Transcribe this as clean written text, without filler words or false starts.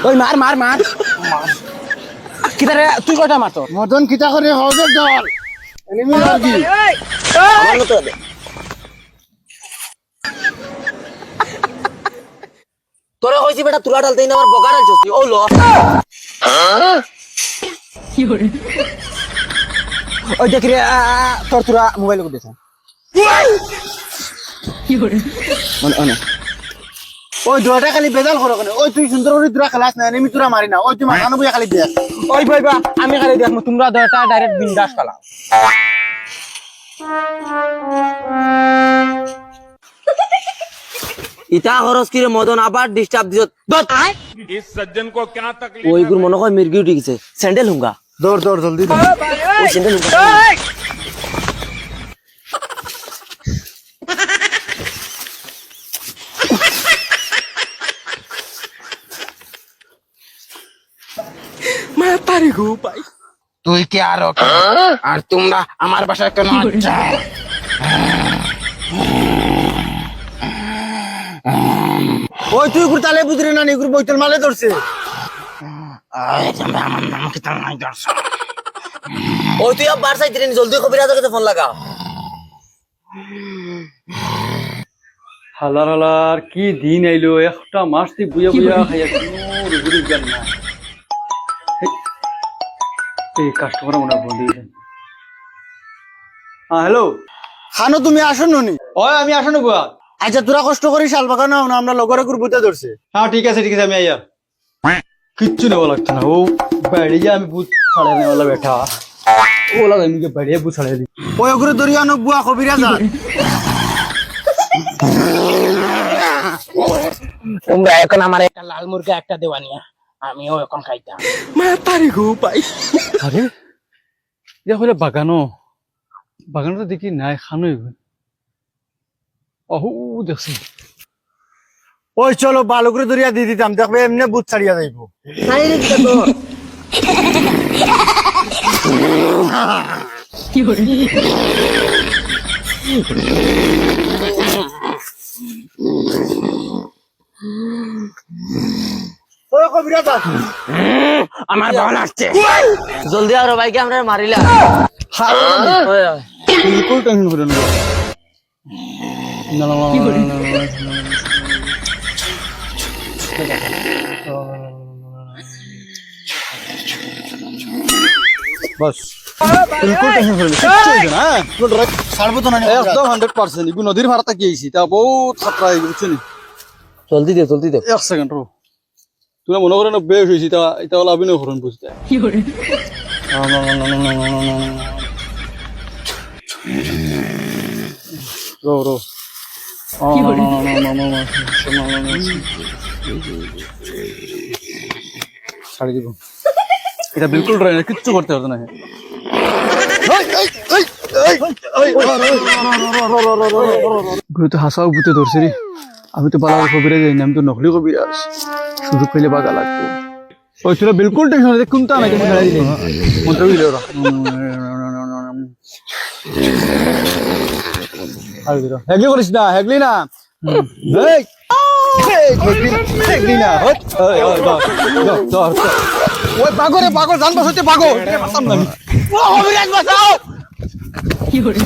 ওই মার মার মার কিতারে তুই কয়টা মারতো মদন কিতা করে হজের দল এনিমি লাগি আমার মতো তোরে কইছি বেটা তুলা ডালতেই না আমার বগা ডালছস ও লো কি হরে ওই দেখ রে তোর তুরা মোবাইল করে দেছ কি হরে মানে অনে ওই দুটা খালি বেজাল করো কেন ওই তুই সুন্দর করে দুটা খেলাস না এনিমি তোরা মারি না ওই তুই মাথানো বুয়া খালি দেখ ওই ভাই বা আমি খালি দেখমু তোমরা দুটা ডাইরেক্ট বিন্দাস খেলাও ইতা খরচ কিরে মদন আবার ডিস্টার্ব দিছ इस सज्जन को क्या तकलीफ ওই গুর মনে হয় মির্গি উঠে গেছে স্যান্ডেল হুঙ্গা দৌড় দৌড় জলদি দৌড় ওই স্যান্ডেল হুঙ্গা মা পারে গো ভাই তুই কি আর তোমরা আমার বাসায় কেন আচ্ছা ওই তুই গুর তালে বুঝরে না নিগুর বইতল মালে ধরছে আয় তোমরা আমার নাম কি তাল নাই ধরছ ওই তুই আবার সাইড রে জলদি কবিরাজের কাছে ফোন লাগা হালার হালার কি দিন আইলো একটা মাস তুই বুয়া বুয়া খাইয়া কোনো রুগুরি গান না এই কাস্টমার মনে ফোন দিয়েছেন হ্যাঁ হ্যালো খানো তুমি আসো ননি ওই আমি আসানো বুয়া আচ্ছা তোরা কষ্ট করি শাল বাগানো না আমরা লগরে গুরবুতে ধরছে হ্যাঁ ঠিক আছে আমি আইয়া কিচ্ছু নেওয়া লাগতো না ও বাড়ি যা আমি বুঝ ছাড়ে নেওয়ালা বেঠা ও লাগে আমি বাড়িয়ে বুঝ ছাড়ে দি ওই ওগুলো দরিয়ানো বুয়া কবিরা যা তোমরা এখন আমার একটা লাল মুরগি একটা দেওয়ানিয়া আমিও এখন খাইতাম মা পারে গো ভাই আরে এটা হলে বাগানো তো দেখি নাই খানোই অহু দেখছি ওই চলো বালুগুলো দরিয়া দিয়ে দিতাম দেখবে এমনি বুথ ছাড়িয়া যাইব কি হরে ওই কবিরা যা আমার বোন আসছে জলদি আরো ভাইকে আমরা মারিলা বিলকুল টেনশন করে না বাস বিলকুল টেনশন করে না ছাড়বো তো না একদম 100% ইগু নদীর ভাড়া কি আইছি তা বহুত খতরা হয়ে গেছে নি জলদি দে এক সেকেন্ড রো তুই মনে করে না বেশ হয়েছি তা এটা হলো অভিনয় করেন বুঝতে কি হরে রো রো ছাড়ি দিব এটা বিলকুল ড্রাই না কিচ্ছু করতে হবে না ঘুরে তো হাসাও বুতে ধরছে রে আমি তো বালা কবিরা যাই না আমি তো নকলি কবিরাজ সুযোগ পেলে বাগা লাগবো ওই তোরা বিলকুল টেনশন আছে কোনটা না কিন্তু খেলা দিলে মন্ত্র দিলে ওরা আর দিলো হেগলি করিস না হেগলি না এই হেগলি না হট ওই পাগল জান বসতে পাগল পাতাম না ও কবিরাজ বাঁচাও কি করে